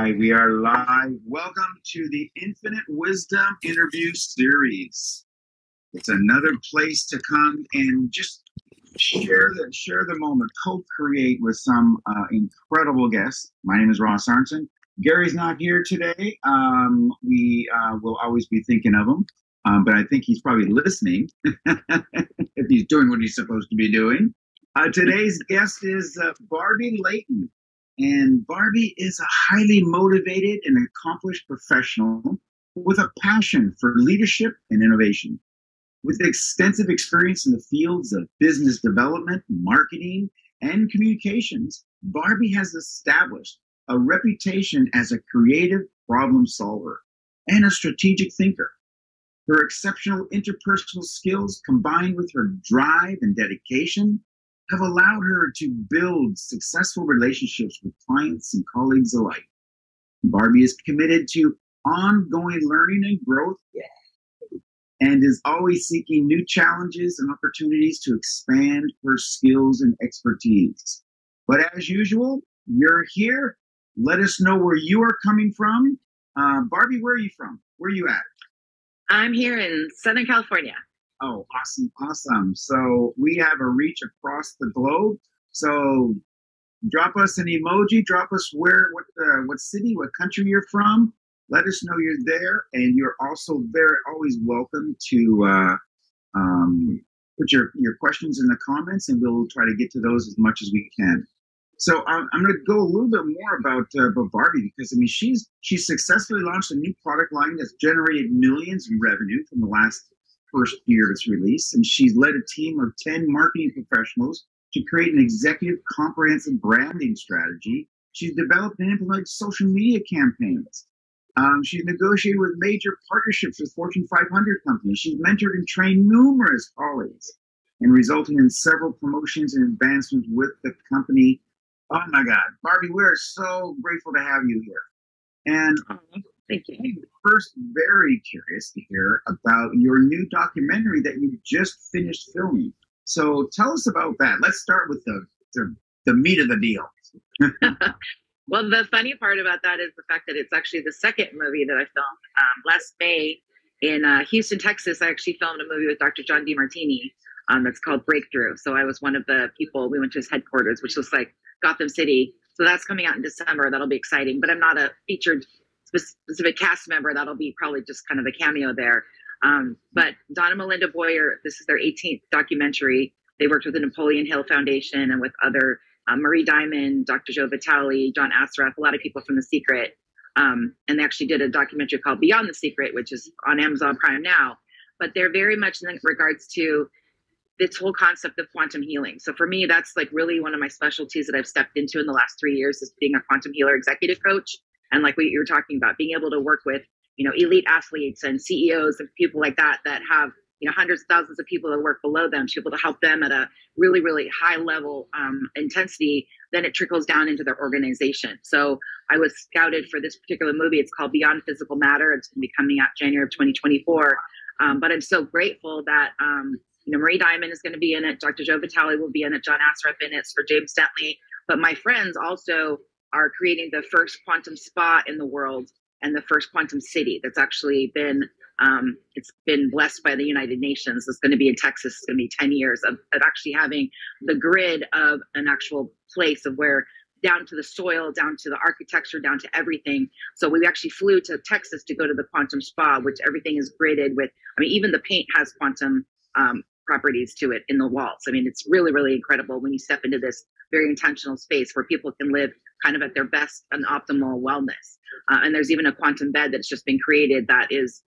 right, we are live. Welcome to the Infinite Wisdom interview series. It's another place to come and just share the moment, co-create with some incredible guests. My name is Ross Arnson. Gary's not here today. We will always be thinking of him, but I think he's probably listening if he's doing what he's supposed to be doing. Today's guest is Barbie Layton. And Barbie is a highly motivated and accomplished professional with a passion for leadership and innovation. With extensive experience in the fields of business development, marketing, and communications, Barbie has established a reputation as a creative problem solver and a strategic thinker. Her exceptional interpersonal skills, combined with her drive and dedication, have allowed her to build successful relationships with clients and colleagues alike. Barbie is committed to ongoing learning and growth and is always seeking new challenges and opportunities to expand her skills and expertise. But as usual, you're here. Let us know where you are coming from. Barbie, where are you from? Where are you at? I'm here in Southern California. Oh, awesome. So we have a reach across the globe. So drop us an emoji, drop us what city, what country you're from. Let us know you're there. And you're also always welcome to put your questions in the comments, and we'll try to get to those as much as we can. So I'm going to go a little bit more about Barbie, because I mean she's successfully launched a new product line that's generated millions in revenue from the first year of its release, and she's led a team of 10 marketing professionals to create an executive comprehensive branding strategy. She's developed and implemented social media campaigns. She's negotiated with major partnerships with Fortune 500 companies. She's mentored and trained numerous colleagues, and resulting in several promotions and advancements with the company. Oh my God, Barbie, we're so grateful to have you here. And thank you. First, very curious to hear about your new documentary that you just finished filming. So tell us about that. Let's start with the meat of the deal. Well, the funny part about that is the fact that it's actually the second movie that I filmed. Last May in Houston, Texas, I actually filmed a movie with Dr. John DeMartini that's called Breakthrough. So I was one of the people. We went to his headquarters, which was like Gotham City. So that's coming out in December. That'll be exciting. But I'm not a featured specific cast member. That'll be probably just kind of a cameo there. But Don and Melinda Boyer, this is their 18th documentary. They worked with the Napoleon Hill Foundation and with other Marie Diamond, Dr. Joe Vitale, John Assaraf, a lot of people from The Secret. And they actually did a documentary called Beyond the Secret, which is on Amazon Prime now. But they're very much in regards to this whole concept of quantum healing. So for me, that's like really one of my specialties that I've stepped into in the last 3 years, is being a quantum healer executive coach. And like what you were talking about, being able to work with, elite athletes and CEOs and people like that have, hundreds of thousands of people that work below them, to be able to help them at a really, really high level intensity, then it trickles down into their organization. So I was scouted for this particular movie. It's called Beyond Physical Matter. It's going to be coming out January of 2024. But I'm so grateful that, Marie Diamond is going to be in it. Dr. Joe Vitale will be in it. John Assaraf in it for James Dentley. But my friends also are creating the first quantum spa in the world and the first quantum city that's actually been it's been blessed by the United Nations. It's going to be in Texas. It's going to be 10 years of actually having the grid of an actual place of where, down to the soil, down to the architecture, down to everything. So we actually flew to Texas to go to the quantum spa, which everything is gridded with. Even the paint has quantum properties to it in the walls. It's really, really incredible when you step into this very intentional space where people can live kind of at their best and optimal wellness. And there's even a quantum bed that's just been created that is,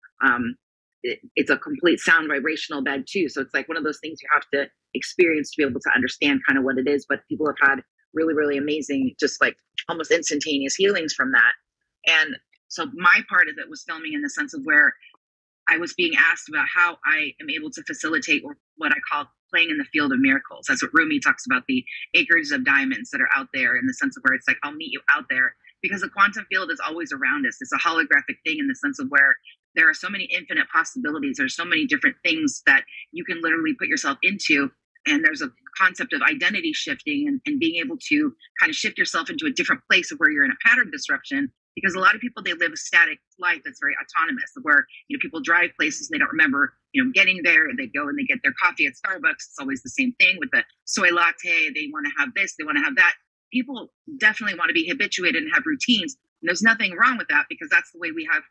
it's a complete sound vibrational bed too. So it's like one of those things you have to experience to be able to understand kind of what it is. But people have had really, really amazing, just like almost instantaneous healings from that. And so my part of it was filming in the sense of where I was being asked about how I am able to facilitate what I call playing in the field of miracles. That's what Rumi talks about, the acres of diamonds that are out there, in the sense of where it's like, I'll meet you out there, because the quantum field is always around us. It's a holographic thing in the sense of where there are so many infinite possibilities. There's so many different things that you can literally put yourself into. And there's a concept of identity shifting and being able to kind of shift yourself into a different place of where you're in a pattern disruption. because a lot of people, they live a static life that's very autonomous, where, people drive places, they don't remember, getting there. They go and they get their coffee at Starbucks. It's always the same thing with the soy latte. They want to have this, they want to have that. People definitely want to be habituated and have routines. And there's nothing wrong with that, because that's the way we have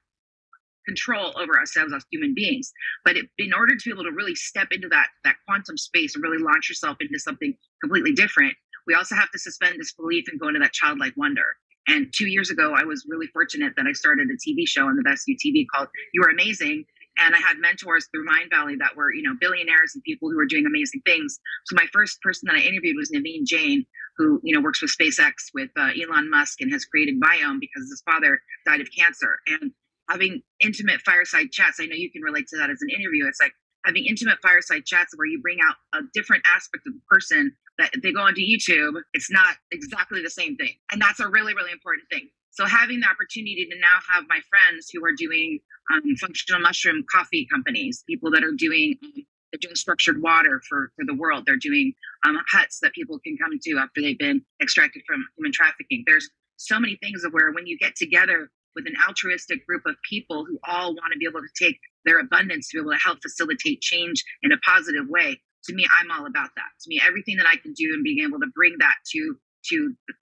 control over ourselves as human beings. But in order to be able to really step into that quantum space and really launch yourself into something completely different, we also have to suspend disbelief and go into that childlike wonder. And 2 years ago, I was really fortunate that I started a TV show on the Best You TV called You Are Amazing. And I had mentors through Mind Valley that were, billionaires and people who were doing amazing things. So my first person that I interviewed was Naveen Jain, who, works with SpaceX with Elon Musk and has created Biome because his father died of cancer. And having intimate fireside chats, I know you can relate to that as an interview. It's like having intimate fireside chats where you bring out a different aspect of the person that if they go onto YouTube, it's not exactly the same thing. And that's a really, really important thing. So having the opportunity to now have my friends who are doing functional mushroom coffee companies, people that are doing they're doing structured water for the world. They're doing huts that people can come to after they've been extracted from human trafficking. There's so many things of where when you get together with an altruistic group of people who all want to be able to take their abundance to be able to help facilitate change in a positive way, to me, I'm all about that. To me, everything that I can do and being able to bring that to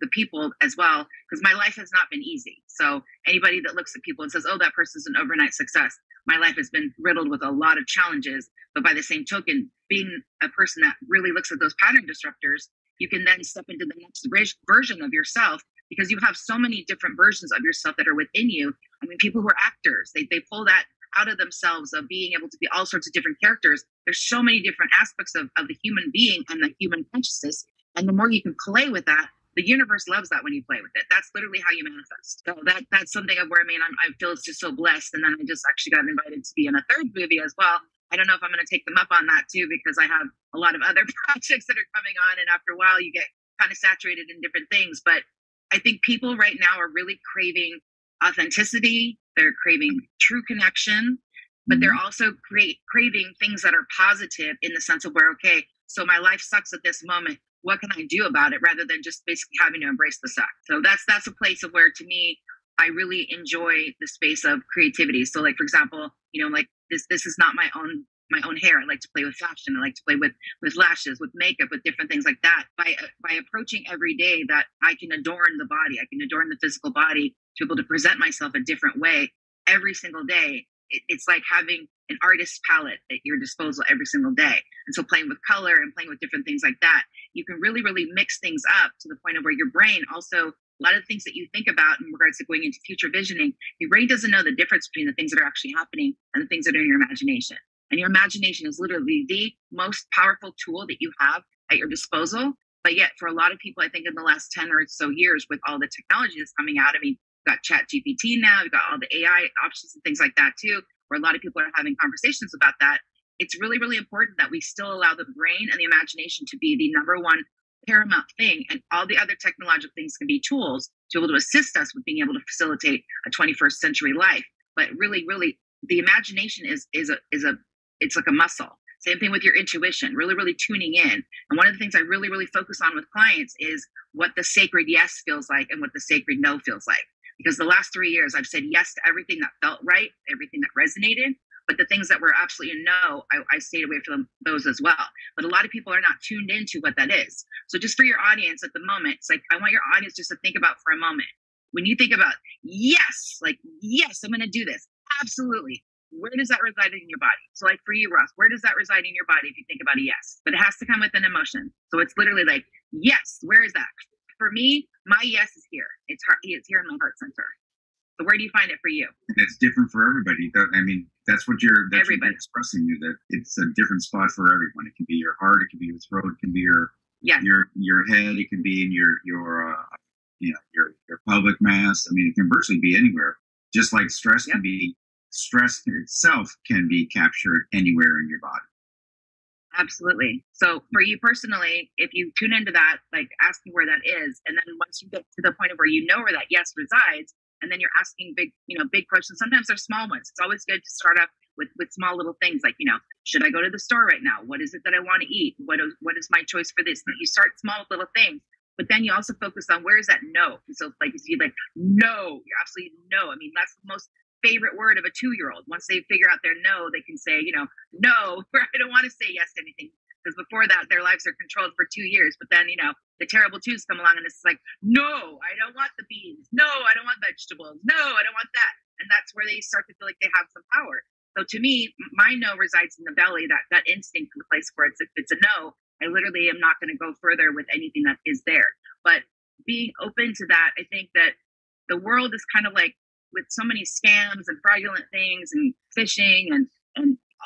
the people as well, because my life has not been easy. So anybody that looks at people and says, oh, that person's an overnight success, my life has been riddled with a lot of challenges. But by the same token, being a person that really looks at those pattern disruptors, you can then step into the next version of yourself, because you have so many different versions of yourself that are within you. I mean, people who are actors, they pull that out of themselves of being able to be all sorts of different characters. There's so many different aspects of the human being and the human consciousness. And the more you can play with that, the universe loves that when you play with it. That's literally how you manifest. So that's something of where, I feel it's just so blessed. And then I just actually got invited to be in a third movie as well. I don't know if I'm going to take them up on that too, because I have a lot of other projects that are coming on. And after a while, you get kind of saturated in different things. But I think people right now are really craving authenticity. They're craving true connection, but they're also craving things that are positive in the sense of where, okay, so my life sucks at this moment. What can I do about it, rather than just basically having to embrace the suck? So that's a place of where, to me, I really enjoy the space of creativity. So like, for example, like this is not my own hair. I like to play with fashion. I like to play with lashes, with makeup, with different things like that. By approaching every day that I can adorn the body, I can adorn the physical body to be able to present myself a different way every single day. It's like having an artist's palette at your disposal every single day. And so playing with color and playing with different things like that, you can really, really mix things up to the point of where your brain also, a lot of the things that you think about in regards to going into future visioning, your brain doesn't know the difference between the things that are actually happening and the things that are in your imagination. And your imagination is literally the most powerful tool that you have at your disposal. But yet for a lot of people, I think in the last 10 or so years, with all the technology that's coming out, we've got Chat GPT now, we've got all the AI options and things like that too, where a lot of people are having conversations about that. It's really, really important that we still allow the brain and the imagination to be the number one paramount thing. And all the other technological things can be tools to be able to assist us with being able to facilitate a 21st century life. But really, really, the imagination is it's like a muscle. Same thing with your intuition, really, really tuning in. And one of the things I really, really focus on with clients is what the sacred yes feels like and what the sacred no feels like. Because the last 3 years, I've said yes to everything that felt right, everything that resonated. But the things that were absolutely no, I stayed away from those as well. But a lot of people are not tuned into what that is. So just for your audience at the moment, it's like, I want your audience just to think about for a moment. When you think about yes, like, yes, I'm going to do this. Absolutely. Where does that reside in your body? So like for you, Ross, where does that reside in your body if you think about a yes? But it has to come with an emotion. So it's literally like, yes, where is that? For me, my yes is here. It's here in my heart center. So where do you find it for you? And it's different for everybody. That's what you're expressing, that it's a different spot for everyone. It can be your heart, it can be your throat, it can be your head, it can be in your pelvic mass. It can virtually be anywhere. Just like stress can be, stress itself can be captured anywhere in your body. Absolutely. So for you personally, if you tune into that, like asking where that is, and then once you get to the point of where you know where that yes resides, and then you're asking big questions. Sometimes they're small ones. It's always good to start up with small little things like, should I go to the store right now? What is it that I want to eat? What is my choice for this? And you start small little things. But then you also focus on where is that no. And so like you see like no, you're absolutely no. I mean, that's the most favorite word of a 2-year-old. Once they figure out their no, they can say, you know, no, I don't want to say yes to anything. Because before that, their lives are controlled for 2 years. But then, you know, the terrible twos come along and it's like, no, I don't want the beans. No, I don't want vegetables. No, I don't want that. And that's where they start to feel like they have some power. So to me, my no resides in the belly, that instinct, the place where if it's a no, I literally am not going to go further with anything that is there. But being open to that, I think that the world is kind of like with so many scams and fraudulent things and phishing and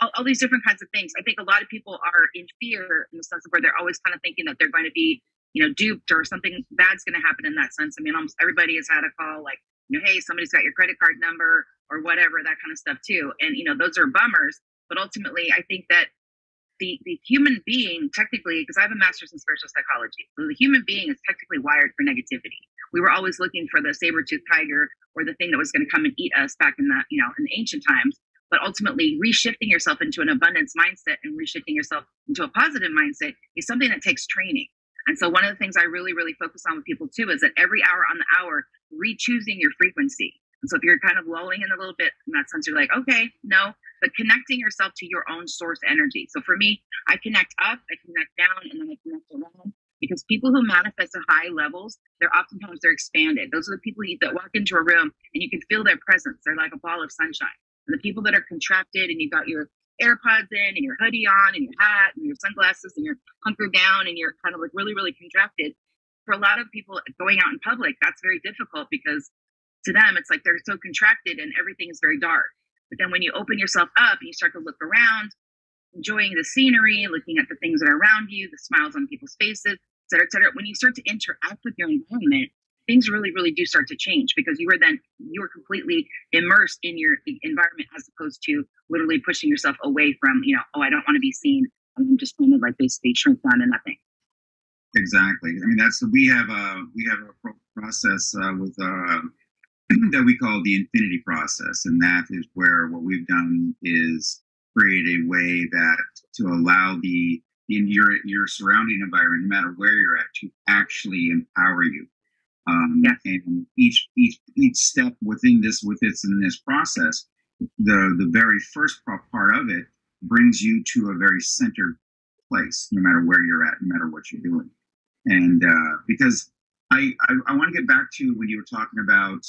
all these different kinds of things. I think a lot of people are in fear in the sense of where they're always kind of thinking that they're going to be, you know, duped or something bad's going to happen in that sense. I mean, almost everybody has had a call like, you know, hey, somebody's got your credit card number or whatever, that kind of stuff too. And, you know, those are bummers. But ultimately, I think that the human being, technically, because I have a master's in spiritual psychology, so the human being is technically wired for negativity. We were always looking for the saber-toothed tiger or the thing that was going to come and eat us back in the, you know, in the ancient times. But ultimately, reshifting yourself into an abundance mindset and reshifting yourself into a positive mindset is something that takes training. And so one of the things I really, really focus on with people too is that every hour on the hour, re-choosing your frequency. And so if you're kind of lulling in a little bit in that sense, you're like, okay, no, but connecting yourself to your own source energy. So for me, I connect up, I connect down, and then I connect around. Because people who manifest at high levels, they're expanded. Those are the people that walk into a room and you can feel their presence. They're like a ball of sunshine. And the people that are contracted and you've got your AirPods in and your hoodie on and your hat and your sunglasses and you're hunkered down and you're kind of like really, really contracted. For a lot of people going out in public, that's very difficult because to them, it's like they're so contracted and everything is very dark. But then when you open yourself up and you start to look around, enjoying the scenery, looking at the things that are around you, the smiles on people's faces, et cetera, et cetera. When you start to interact with your environment, things really, really do start to change because you are completely immersed in your environment as opposed to literally pushing yourself away from, you know, oh, I don't want to be seen. I'm just going to like basically shrink down to nothing. Exactly. I mean, we have a process with that we call the infinity process, and that is where what we've done is create a way that to allow your surrounding environment, no matter where you're at, to actually empower you. Yes. And each step in this process, the very first part of it brings you to a very centered place, no matter where you're at, no matter what you're doing. And because I want to get back to when you were talking about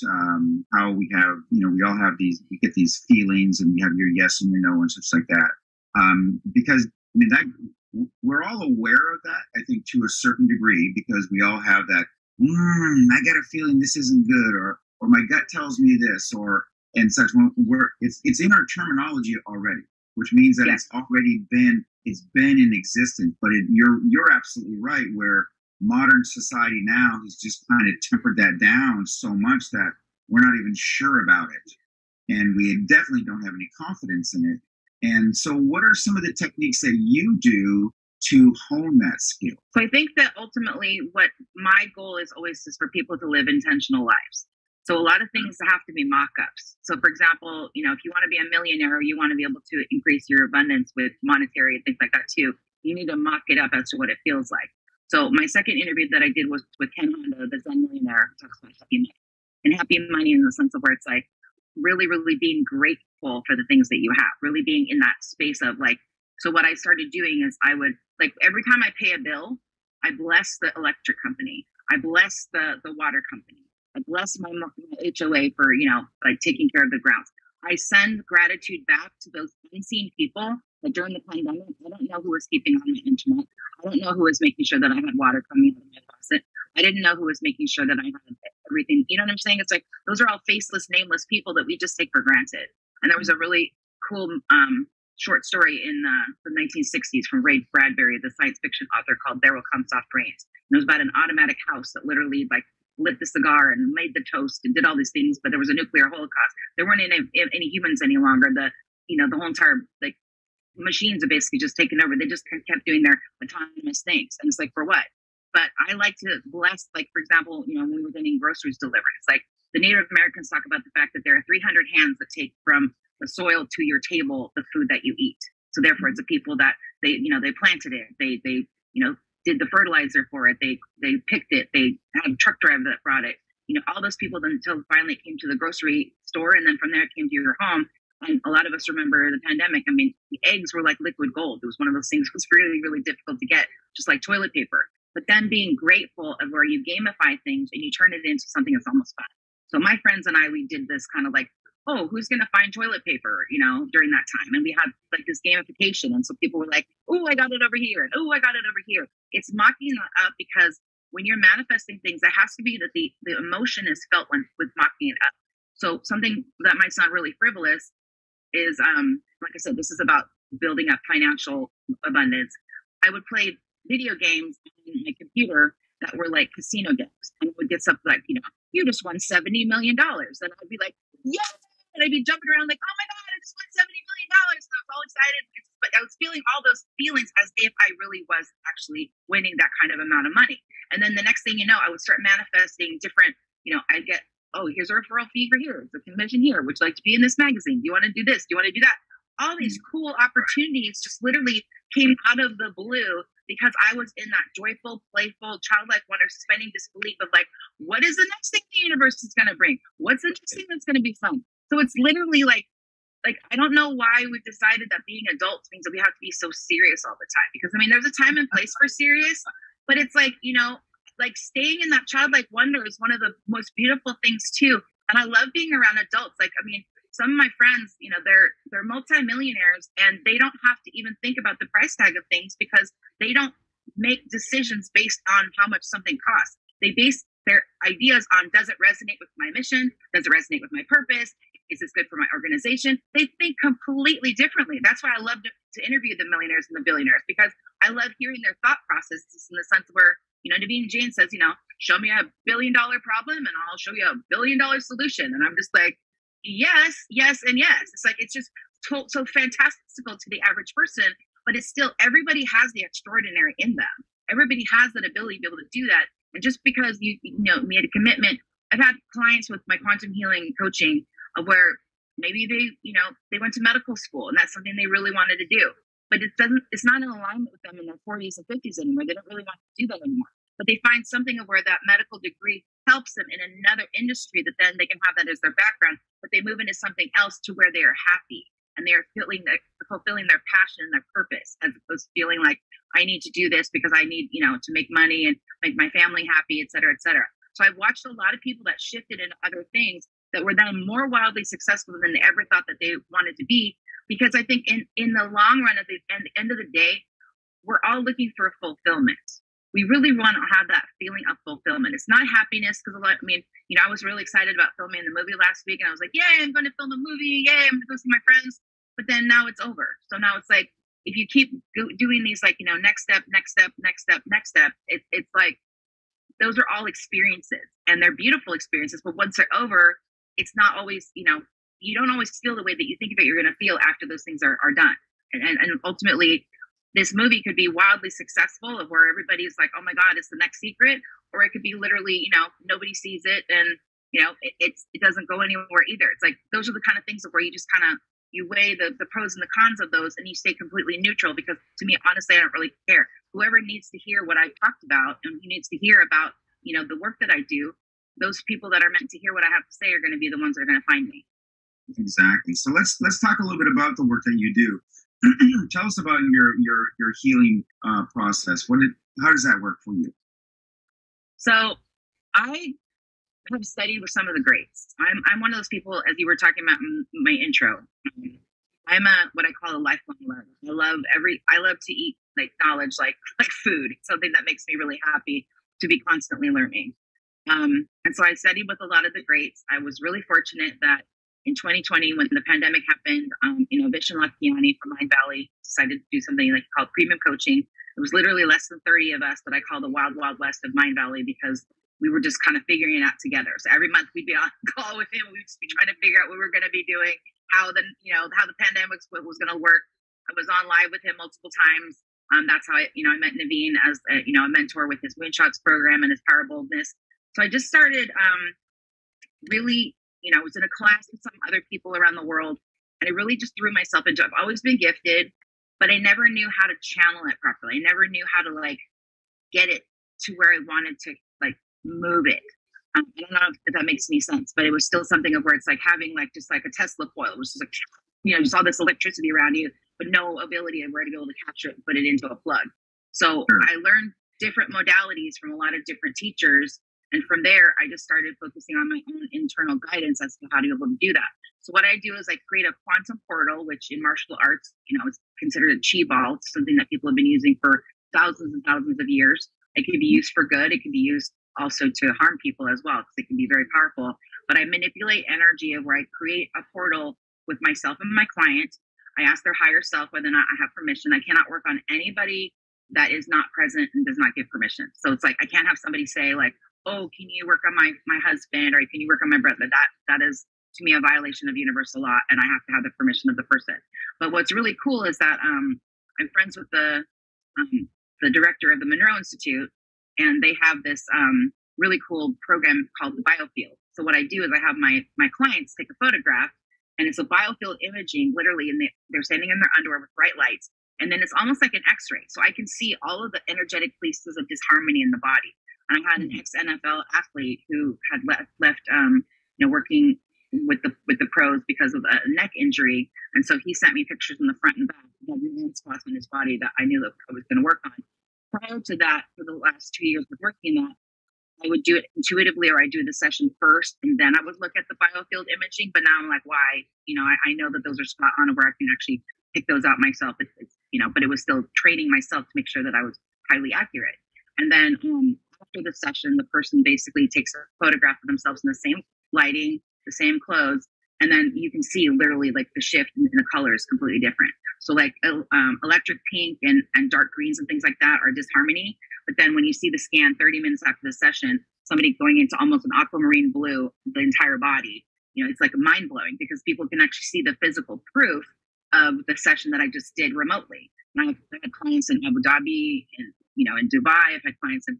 how we have, you know, we all have we get these feelings and we have your yes and your no and such like that. Because I mean, that we're all aware of that, I think, to a certain degree, because we all have that, I got a feeling this isn't good, or my gut tells me this, and such. It's in our terminology already, which means that it's already been in existence. But you're absolutely right, where modern society now has just kind of tempered that down so much that we're not even sure about it, and we definitely don't have any confidence in it. And so what are some of the techniques that you do to hone that skill? So I think that ultimately what my goal is always is for people to live intentional lives. So a lot of things have to be mock-ups. So for example, you know, if you want to be a millionaire, or you want to be able to increase your abundance with monetary and things like that too, you need to mock it up as to what it feels like. So my second interview that I did was with Ken Honda, the Zen millionaire, who talks about happy money. And happy money in the sense of where it's like really, really being grateful for the things that you have, really being in that space of like, so what I started doing is I would, like, every time I pay a bill, I bless the electric company. I bless the water company. I bless my HOA for, you know, like taking care of the grounds. I send gratitude back to those unseen people. Like during the pandemic, I don't know who was keeping on my internet. I don't know who was making sure that I had water coming out of my faucet. I didn't know who was making sure that I had everything. You know what I'm saying? It's like, those are all faceless, nameless people that we just take for granted. And there was a really cool short story in the 1960s from Ray Bradbury, the science fiction author, called There Will Come Soft Rains. And it was about an automatic house that literally like lit the cigar and made the toast and did all these things, but there was a nuclear holocaust. There weren't any humans any longer. The whole entire like machines are basically just taken over. They just kept doing their autonomous things. And it's like, for what? But I like to bless, like, for example, you know, when we were getting groceries delivered, it's like the Native Americans talk about the fact that there are 300 hands that take from the soil to your table the food that you eat. So therefore, it's the people that they planted it. They did the fertilizer for it. They picked it. They had a truck driver that brought it. You know, all those people until finally it came to the grocery store, and then from there it came to your home. And a lot of us remember the pandemic. I mean, the eggs were like liquid gold. It was one of those things that was really, really difficult to get, just like toilet paper. But then being grateful of where you gamify things and you turn it into something that's almost fun. So my friends and I, we did this kind of like, oh, who's going to find toilet paper, you know, during that time. And we had like this gamification. And so people were like, oh, I got it over here. And oh, I got it over here. It's mocking that up because when you're manifesting things, it has to be that the emotion is felt with mocking it up. So something that might sound really frivolous is, like I said, this is about building up financial abundance. I would play video games on my computer that were like casino games, and it would get something like, you know, you just won $70 million. And I'd be like, yes! And I'd be jumping around like, oh my God, I just won $70 million. And I was all excited. But I was feeling all those feelings as if I really was actually winning that kind of amount of money. And then the next thing you know, I would start manifesting different, you know, I'd get, oh, here's a referral fee for here. It's a convention here. Would you like to be in this magazine? Do you want to do this? Do you want to do that? All these cool opportunities just literally came out of the blue because I was in that joyful, playful, childlike wonder, suspending disbelief of like, what is the next thing the universe is going to bring? What's the next thing that's going to be fun? So it's literally like, I don't know why we've decided that being adults means that we have to be so serious all the time. Because I mean, there's a time and place for serious, but it's like, you know, like staying in that childlike wonder is one of the most beautiful things too. And I love being around adults. Like, I mean, some of my friends, you know, they're multimillionaires and they don't have to even think about the price tag of things because they don't make decisions based on how much something costs. They base their ideas on, does it resonate with my mission? Does it resonate with my purpose? Is this good for my organization? They think completely differently. That's why I love to interview the millionaires and the billionaires, because I love hearing their thought processes in the sense where, you know, Naveen Jain says, you know, show me $1 billion problem and I'll show you $1 billion solution. And I'm just like, yes, yes, and yes. It's like, it's just so fantastical to the average person, but it's still, everybody has the extraordinary in them. Everybody has that ability to be able to do that. And just because you know, made a commitment, I've had clients with my quantum healing coaching where maybe they, you know, they went to medical school and that's something they really wanted to do, but it's not in alignment with them in their 40s and 50s anymore. They don't really want to do that anymore, but they find something of where that medical degree helps them in another industry that then they can have that as their background, but they move into something else to where they are happy and they're fulfilling their passion and their purpose, as opposed to feeling like I need to do this because I need, you know, to make money and make my family happy, et cetera, et cetera. So I've watched a lot of people that shifted into other things that were then more wildly successful than they ever thought that they wanted to be. Because I think in the long run, at the end of the day, we're all looking for fulfillment. We really want to have that feeling of fulfillment. It's not happiness, because I mean, you know, I was really excited about filming the movie last week, and I was like, yay, I'm going to film a movie. Yay, I'm going to go see my friends. But then now it's over. So now it's like, if you keep doing these, like, you know, next step, it's like, those are all experiences and they're beautiful experiences. But once they're over, it's not always, you know, you don't always feel the way that you think that you're going to feel after those things are done. And ultimately, this movie could be wildly successful of where everybody's like, oh my God, it's the next secret. Or it could be literally, you know, nobody sees it and, you know, it doesn't go anywhere either. It's like, those are the kind of things of where you just kind of, you weigh the pros and the cons of those and you stay completely neutral, because to me, honestly, I don't really care. Whoever needs to hear what I've talked about and who needs to hear about, you know, the work that I do, those people that are meant to hear what I have to say are going to be the ones that are going to find me. Exactly. So let's talk a little bit about the work that you do. Tell us about your healing process. How does that work for you? So I have studied with some of the greats. I'm one of those people, as you were talking about in my intro. I'm what I call a lifelong learner. I love to eat like knowledge, like food. It's something that makes me really happy to be constantly learning. And so I studied with a lot of the greats. I was really fortunate that in 2020, when the pandemic happened, you know, Vishen Lakhiani from Mind Valley decided to do something like called premium coaching. It was literally less than 30 of us that I call the wild, wild west of Mind Valley, because we were just kind of figuring it out together. So every month we'd be on call with him. We'd just be trying to figure out what we were going to be doing, how the pandemic was going to work. I was on live with him multiple times. That's how I met Naveen as a mentor with his Moonshots program and his Power Boldness. So I just started really, I was in a class with some other people around the world, and I really just threw myself into it. I've always been gifted, but I never knew how to channel it properly. I never knew how to get it to where I wanted to like move it. I don't know if that makes any sense, but it was still something of where it's like having like just like a Tesla coil, which is like, just all this electricity around you, but no ability of where to be able to capture it and put it into a plug. So I learned different modalities from a lot of different teachers. And from there, I just started focusing on my own internal guidance as to how to be able to do that. So what I do is I create a quantum portal, which in martial arts, is considered a chi ball. It's something that people have been using for thousands and thousands of years. It can be used for good. It can be used also to harm people as well, because it can be very powerful. But I manipulate energy of where I create a portal with myself and my client. I ask their higher self whether or not I have permission. I cannot work on anybody that is not present and does not give permission. So it's like I can't have somebody say like, oh, can you work on my husband, or can you work on my brother? That is to me a violation of universal law, and I have to have the permission of the person. But what's really cool is that I'm friends with the director of the Monroe Institute, and they have this really cool program called the biofield. So what I do is I have my clients take a photograph, and it's a biofield imaging, literally, and they're standing in their underwear with bright lights, and then it's almost like an X-ray. So I can see all of the energetic places of disharmony in the body. And I had an ex-NFL athlete who had left working with the pros because of a neck injury, and so he sent me pictures in the front and back of the spots on his body that I knew that I was going to work on. Prior to that, for the last 2 years of working that, I would do it intuitively, or I do the session first, and then I would look at the biofield imaging. But now I'm like, why? I know that those are spot on, where I can actually pick those out myself. But it was still training myself to make sure that I was highly accurate. And then after the session, the person basically takes a photograph of themselves in the same lighting, the same clothes, and then you can see literally like the shift in the color is completely different. So like electric pink and dark greens and things like that are disharmony. But then when you see the scan 30 minutes after the session, somebody going into almost an aquamarine blue, the entire body, it's like mind blowing, because people can actually see the physical proof of the session that I just did remotely. And I've had clients in Abu Dhabi, and in Dubai. I've had clients in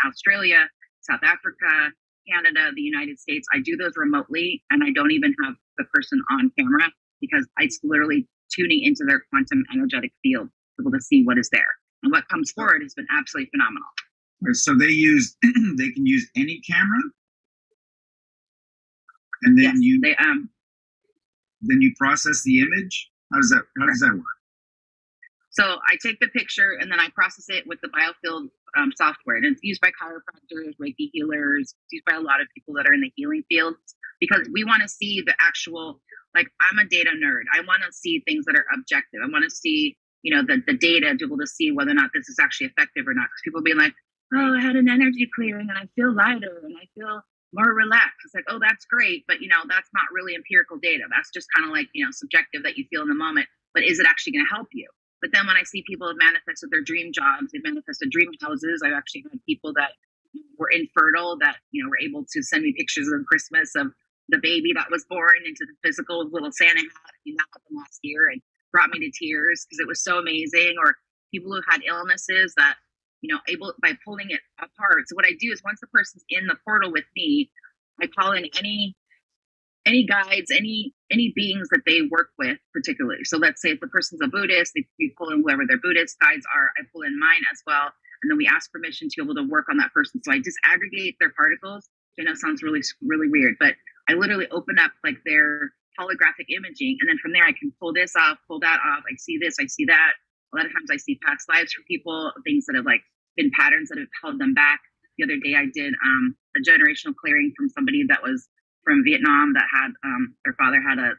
Australia, South Africa, Canada, the United States. I do those remotely, and I don't even have the person on camera, because it's literally tuning into their quantum energetic field to be able to see what is there. And what comes forward has been absolutely phenomenal. So they can use any camera, and then then you process the image. How does that work? So I take the picture and then I process it with the biofield software, and it's used by chiropractors, Reiki healers. It's used by a lot of people that are in the healing fields, because we want to see the actual, like, I'm a data nerd. I want to see things that are objective. I want to see, the data to be able to see whether or not this is actually effective or not. Because people being like, oh, I had an energy clearing and I feel lighter and I feel more relaxed. It's like, oh, that's great. But, that's not really empirical data. That's just kind of like, subjective that you feel in the moment. But is it actually going to help you? But then when I see people have manifested their dream jobs, they've manifested dream houses. I've actually had people that were infertile that, were able to send me pictures of Christmas of the baby that was born into the physical little Santa hat. That happened last year and brought me to tears because it was so amazing. Or people who had illnesses that, able by pulling it apart. So what I do is once the person's in the portal with me, I call in any guides, any beings that they work with particularly. So let's say if the person's a Buddhist, we pull in whoever their Buddhist guides are. I pull in mine as well. And then we ask permission to be able to work on that person. So I disaggregate their particles. I know sounds really, really weird, but I literally open up like their holographic imaging. And then from there, I can pull this off, pull that off. I see this, I see that. A lot of times I see past lives from people, things that have like been patterns that have held them back. The other day I did a generational clearing from somebody that was from Vietnam that had their father had a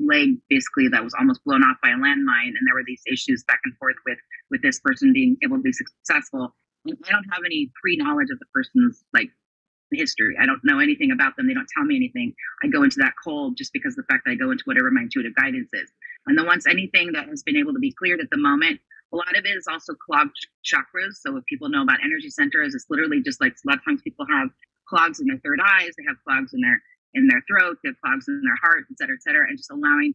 leg basically that was almost blown off by a landmine, and there were these issues back and forth with this person being able to be successful. And I don't have any pre-knowledge of the person's like history. I don't know anything about them. They don't tell me anything. I go into that cold just because of the fact that I go into whatever my intuitive guidance is. And then once anything that has been able to be cleared at the moment, a lot of it is also clogged chakras. So if people know about energy centers, it's literally just like a lot of times people have clogs in their third eyes, they have clogs in their throat, they have clogs in their heart, et cetera, and just allowing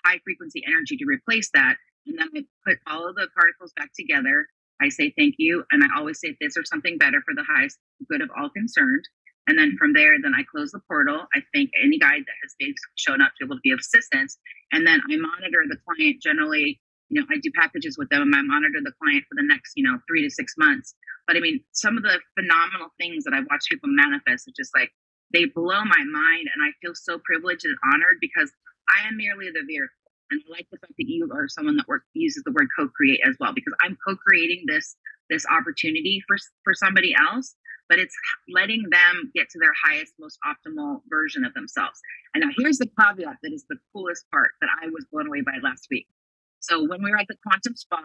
high frequency energy to replace that. And then I put all of the particles back together. I say thank you, and I always say this or something better for the highest good of all concerned. And then from there, then I close the portal. I thank any guide that has shown up to be able to be of assistance. And then I monitor the client generally. I do packages with them and I monitor the client for the next, 3 to 6 months But I mean, some of the phenomenal things that I've watched people manifest are just like, they blow my mind. And I feel so privileged and honored because I am merely the vehicle. And I like the fact that you are someone that uses the word co-create as well, because I'm co-creating this opportunity for somebody else, but it's letting them get to their highest, most optimal version of themselves. And now here's the caveat that is the coolest part that I was blown away by last week. So when we were at the quantum spa,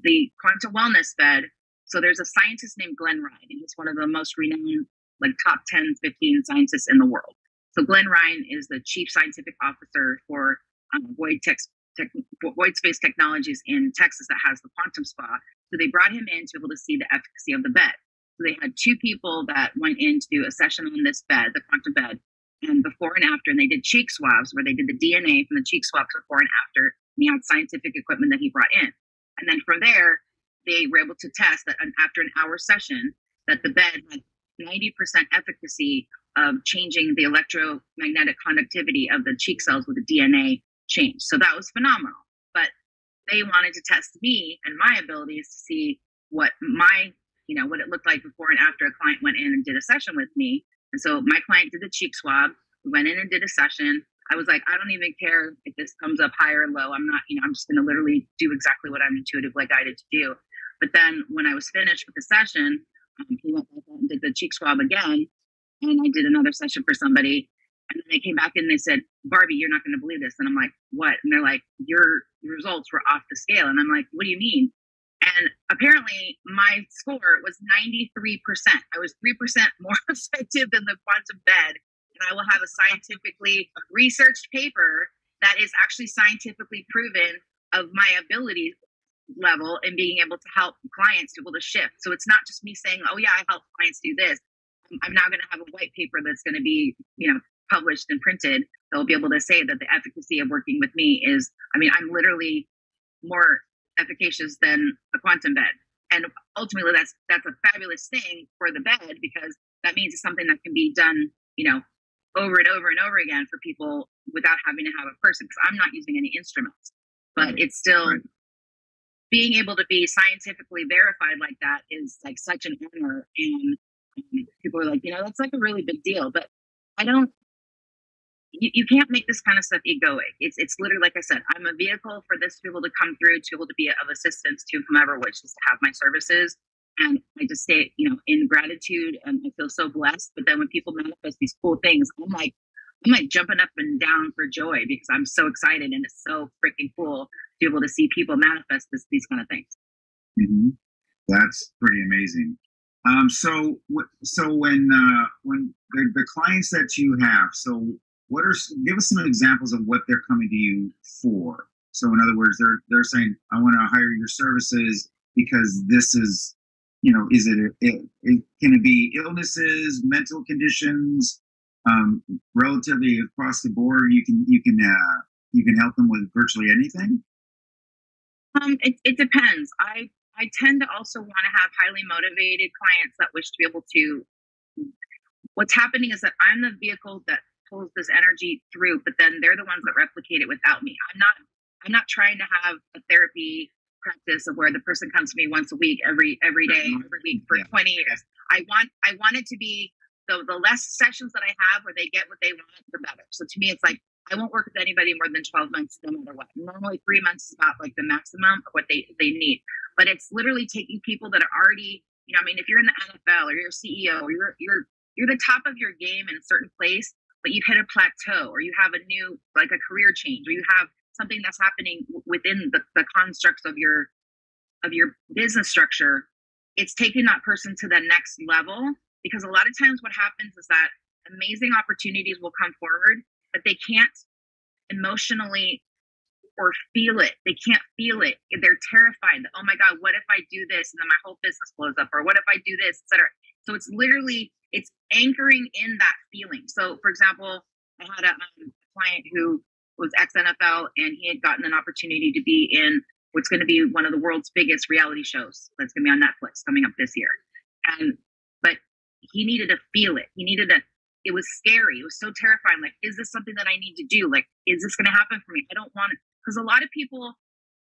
the quantum wellness bed, so there's a scientist named Glenn Ryan, and he's one of the most renowned, like top 10, 15 scientists in the world. So Glenn Ryan is the chief scientific officer for Void Space Technologies in Texas that has the quantum spa. So they brought him in to be able to see the efficacy of the bed. So they had two people that went in to do a session on this bed, the quantum bed, and before and after, and they did cheek swabs where they did the DNA from the cheek swabs before and after, and he had scientific equipment that he brought in. And then from there, they were able to test that after an hour session, that the bed had 90% efficacy of changing the electromagnetic conductivity of the cheek cells with the DNA change. So that was phenomenal. But they wanted to test me and my abilities to see what what it looked like before and after a client went in and did a session with me. And so my client did the cheek swab. We went in and did a session. I was like, I don't even care if this comes up high or low. I'm not, I'm just going to literally do exactly what I'm intuitively guided to do. But then when I was finished with the session, he went back and did the cheek swab again. And I did another session for somebody. And then they came back and they said, Barbie, you're not going to believe this. And I'm like, what? And they're like, your results were off the scale. And I'm like, what do you mean? And apparently my score was 93%. I was 3% more effective than the quantum bed. And I will have a scientifically researched paper that is actually scientifically proven of my ability level in being able to help clients be able to shift. So it's not just me saying, oh yeah, I help clients do this. I'm now going to have a white paper that's going to be, published and printed. They'll be able to say that the efficacy of working with me is, I'm literally more efficacious than the quantum bed. And ultimately that's a fabulous thing for the bed, because that means it's something that can be done, over and over and over again for people without having to have a person, because I'm not using any instruments. But it's still being able to be scientifically verified like that is like such an honor. And people are like, that's like a really big deal. But you can't make this kind of stuff egoic. It's literally, like I said, I'm a vehicle for this to be able to come through, to be able to be of assistance to whomever wishes to have my services. And I just stay, in gratitude, and I feel so blessed. But then when people manifest these cool things, I'm like jumping up and down for joy, because I'm so excited, and it's so freaking cool to be able to see people manifest these kind of things. Mm-hmm. That's pretty amazing. So when the clients that you have, so give us some examples of what they're coming to you for. So in other words, they're saying, I want to hire your services because this is, can it be illnesses, mental conditions, relatively across the board? You can help them with virtually anything. It depends. I tend to also want to have highly motivated clients that wish to be able to. What's happening is that I'm the vehicle that pulls this energy through, but then they're the ones that replicate it without me. I'm not trying to have a therapy practice of where the person comes to me once a week, every day, every week for 20 years. I want it to be the less sessions that I have where they get what they want, the better. So to me, it's like, I won't work with anybody more than 12 months, no matter what. Normally 3 months is about like the maximum of what they need. But it's literally taking people that are already, if you're in the NFL or you're a CEO or you're the top of your game in a certain place, but you've hit a plateau, or you have a new, like a career change, or you have something that's happening within the constructs of your business structure. It's taking that person to the next level, because a lot of times what happens is that amazing opportunities will come forward, but they can't emotionally or feel it. They can't feel it. They're terrified that, oh my God, what if I do this and then my whole business blows up? Or what if I do this, etc. So it's anchoring in that feeling. So for example, I had a client who was ex-NFL, and he had gotten an opportunity to be in what's going to be one of the world's biggest reality shows that's going to be on Netflix coming up this year. But he needed to feel it. It was scary. It was so terrifying. Like, is this something that I need to do? Like, is this going to happen for me? I don't want it. Because a lot of people,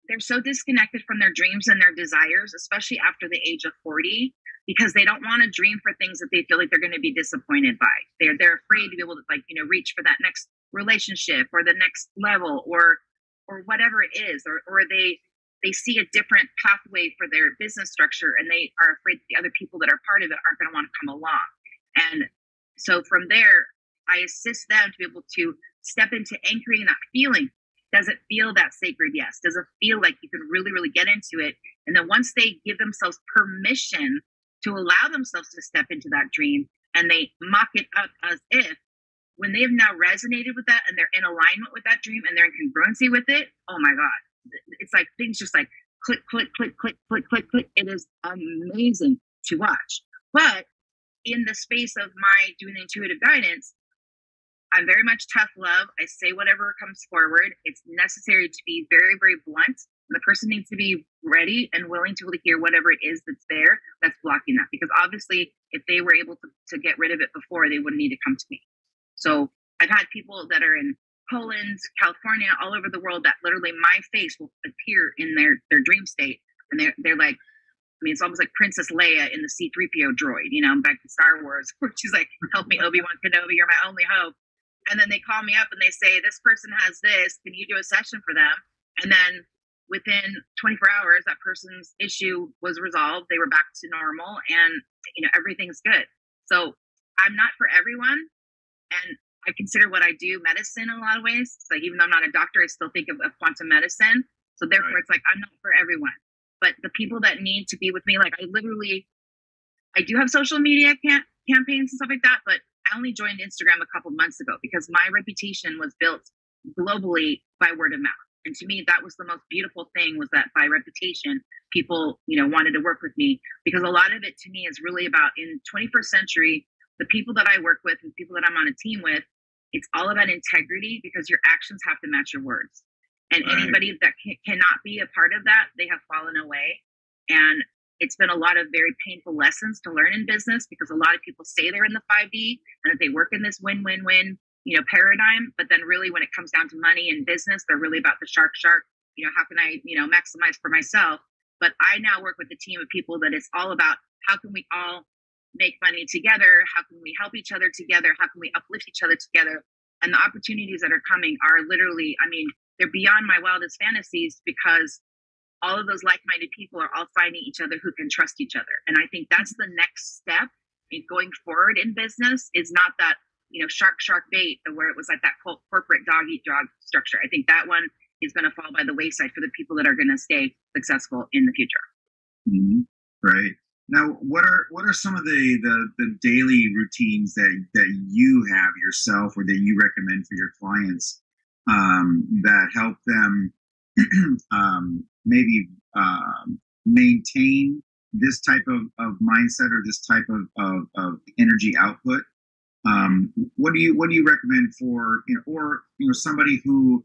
they're so disconnected from their dreams and their desires, especially after the age of 40, because they don't want to dream for things that they feel like they're going to be disappointed by. They're afraid to be able to, like, reach for that next relationship or the next level or whatever it is, or they see a different pathway for their business structure, and they are afraid that the other people that are part of it aren't going to want to come along. And so from there, I assist them to be able to step into anchoring that feeling. Does it feel that sacred? Yes. Does it feel like you can really, really get into it? And then once they give themselves permission to allow themselves to step into that dream, and they mock it up as if, when they've now resonated with that and they're in alignment with that dream and they're in congruency with it, oh my God, it's like things just like click, click, click, click, click, click, click. It is amazing to watch. But in the space of my doing intuitive guidance, I'm very much tough love. I say whatever comes forward. It's necessary to be very, very blunt. And the person needs to be ready and willing to really hear whatever it is that's there that's blocking that. Because obviously, if they were able to get rid of it before, they wouldn't need to come to me. So I've had people that are in Poland, California, all over the world that literally my face will appear in their dream state. And they're like, I mean, it's almost like Princess Leia in the C-3PO droid, back to Star Wars, where she's like, help me, Obi-Wan Kenobi, you're my only hope. And then they call me up and they say, this person has this, can you do a session for them? And then within 24 hours, that person's issue was resolved. They were back to normal, and everything's good. So I'm not for everyone. And I consider what I do medicine in a lot of ways. So even though I'm not a doctor, I still think of quantum medicine. So therefore, It's like, I'm not for everyone. But the people that need to be with me, like I do have social media campaigns and stuff like that, but I only joined Instagram a couple months ago because my reputation was built globally by word of mouth. And to me, that was the most beautiful thing, was that by reputation, people, wanted to work with me, because a lot of it to me is really about, in 21st century, the people that I work with and people that I'm on a team with, it's all about integrity, because your actions have to match your words. And anybody that cannot be a part of that, they have fallen away. And it's been a lot of very painful lessons to learn in business, because a lot of people say they're in the 5D and that they work in this win-win-win, paradigm. But then really when it comes down to money and business, they're really about the shark, how can I, maximize for myself? But I now work with a team of people that it's all about, how can we all make money together? How can we help each other together? How can we uplift each other together? And the opportunities that are coming are literally, they're beyond my wildest fantasies, because all of those like-minded people are all finding each other who can trust each other. And I think that's the next step in going forward in business, is not that, shark bait, where it was like that corporate dog-eat-dog structure. I think that one is going to fall by the wayside for the people that are going to stay successful in the future. Mm-hmm. Right. Now, what are some of the daily routines that you have yourself, or that you recommend for your clients, that help them maybe maintain this type of mindset, or this type of energy output? What do you recommend for, or somebody who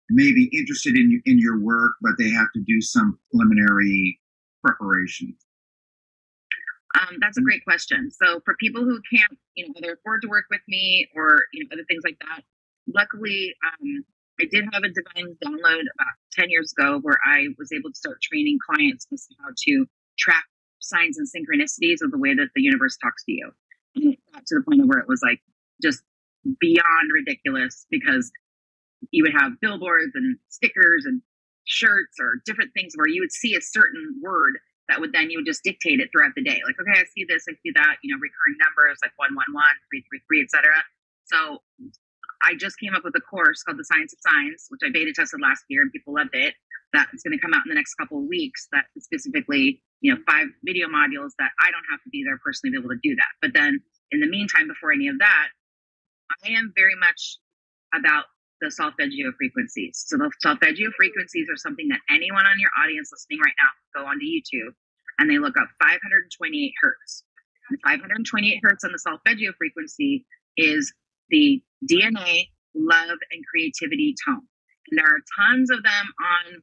may be interested in your work, but they have to do some preliminary preparation? That's a great question. So for people who can't, either afford to work with me or, other things like that, luckily, I did have a divine download about 10 years ago, where I was able to start training clients as to how to track signs and synchronicities of the way that the universe talks to you. And it got to the point where it was like just beyond ridiculous, because you would have billboards and stickers and shirts or different things where you would see a certain word that would then, you would just dictate it throughout the day. Like, okay, I see this, I see that, recurring numbers like 111, 333, etc. So I just came up with a course called The Science of Signs, which I beta tested last year and people loved it. That is going to come out in the next couple of weeks. That is specifically, 5 video modules that I don't have to be there personally to be able to do that. But then in the meantime, before any of that, I am very much about the solfeggio frequencies. So the solfeggio frequencies are something that anyone on your audience listening right now go onto YouTube and they look up 528 hertz. And 528 hertz on the solfeggio frequency is the DNA, love, and creativity tone. And there are tons of them on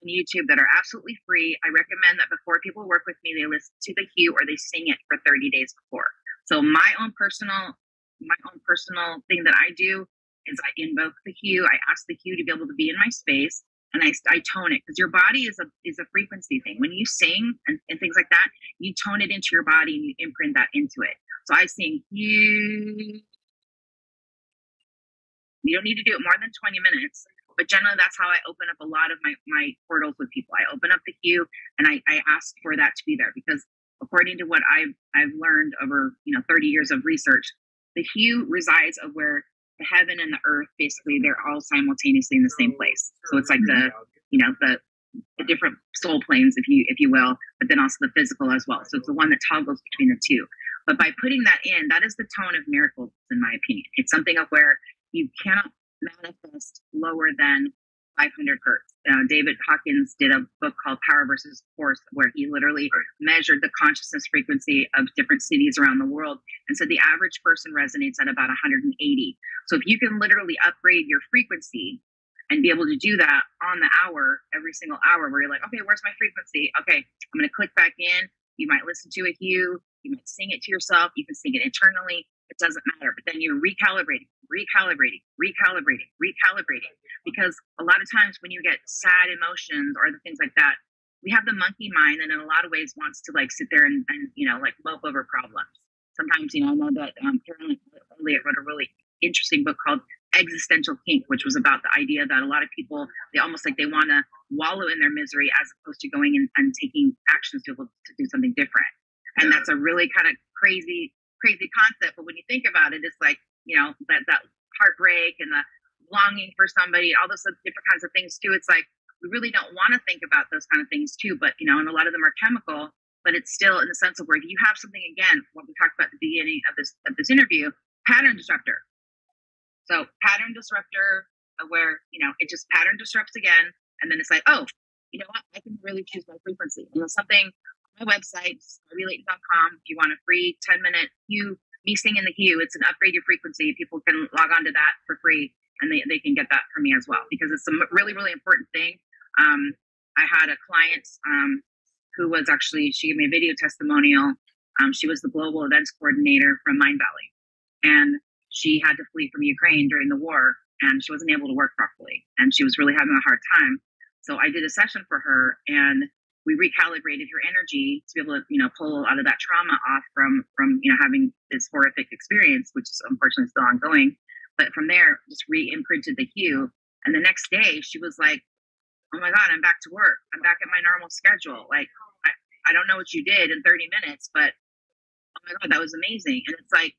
YouTube that are absolutely free. I recommend that before people work with me, they listen to the hue or they sing it for 30 days before. So my own personal thing that I do is I invoke the hue. I ask the hue to be able to be in my space. and I tone it, because your body is a frequency thing. When you sing and things like that, you tone it into your body and you imprint that into it. So I sing you. You don't need to do it more than 20 minutes, but generally that's how I open up a lot of my portals with people. I open up the hue and I ask for that to be there, because according to what I've learned over 30 years of research, the hue resides of where the heaven and the earth, basically, they're all simultaneously in the same place. So it's like the different soul planes, if you will, but then also the physical as well. So it's the one that toggles between the two. But by putting that in, that is the tone of miracles, in my opinion. It's something of where you cannot manifest lower than 500 hertz. David Hawkins did a book called Power versus Force, where he literally measured the consciousness frequency of different cities around the world and said the average person resonates at about 180. So if you can literally upgrade your frequency and be able to do that on the hour, every single hour, where you're like, okay, where's my frequency? Okay, I'm going to click back in. You might listen to a hue. You might sing it to yourself. You can sing it internally. It doesn't matter. But then you're recalibrating. Because a lot of times when you get sad emotions or other things like that, we have the monkey mind, and in a lot of ways wants to like sit there and like mope over problems. Sometimes, I know that Carolyn Elliott wrote a really interesting book called Existential Kink, which was about the idea that a lot of people, they almost like they want to wallow in their misery as opposed to going and taking actions to do something different. And that's a really kind of crazy concept. But when you think about it, it's like, that heartbreak and the longing for somebody, all those different kinds of things too. It's like, we really don't want to think about those kind of things too, but, and a lot of them are chemical, but it's still in the sense of where if you have something, again, what we talked about at the beginning of this interview, pattern disruptor. So pattern disruptor, where, it just pattern disrupts again. And then it's like, oh, you know what? I can really choose my frequency. Something on my website, BarbieLayton.com, if you want a free 10-minute hue, me singing the hue, it's an upgrade your frequency. People can log on to that for free, and they can get that from me as well, because it's a really, really important thing. I had a client who was actually, she gave me a video testimonial. She was the global events coordinator from Mind Valley, and she had to flee from Ukraine during the war, and she wasn't able to work properly, and she was really having a hard time. So I did a session for her, and we recalibrated her energy to be able to, pull out of that trauma off from having this horrific experience, which is unfortunately still ongoing. But from there, just re-imprinted the hue. And the next day she was like, oh my God, I'm back to work. I'm back at my normal schedule. Like, I don't know what you did in 30 minutes, but oh my God, that was amazing. And it's like,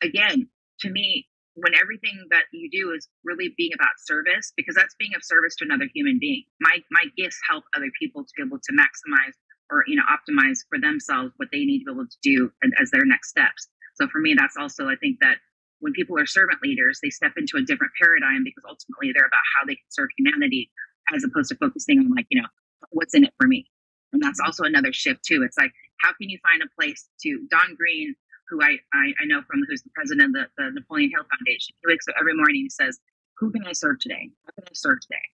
again, to me, when everything that you do is really being about service, because that's being of service to another human being. My gifts help other people to be able to maximize or, optimize for themselves what they need to be able to do as their next steps. So for me, that's also, I think that when people are servant leaders, they step into a different paradigm, because ultimately they're about how they can serve humanity, as opposed to focusing on like, what's in it for me. And that's also another shift too. It's like, how can you find a place to, Don Green, who I know from, who's the president of the Napoleon Hill Foundation, he wakes up every morning and says, who can I serve today? How can I serve today?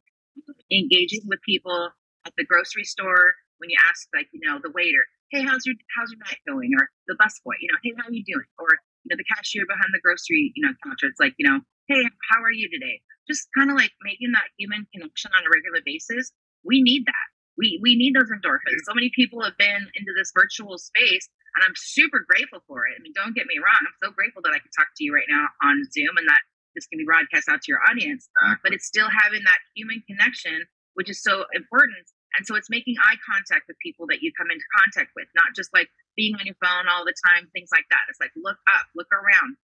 Engaging with people at the grocery store, when you ask, like, the waiter, hey, how's your night going? Or the busboy, hey, how are you doing? Or, the cashier behind the grocery, counter, it's like, hey, how are you today? Just kind of like making that human connection on a regular basis. We need that. We need those endorphins. So many people have been into this virtual space, and I'm super grateful for it. I mean, don't get me wrong. I'm so grateful that I can talk to you right now on Zoom, and that this can be broadcast out to your audience. But it's still having that human connection, which is so important. And so it's making eye contact with people that you come into contact with, not just like being on your phone all the time, things like that. It's like, look up, look around,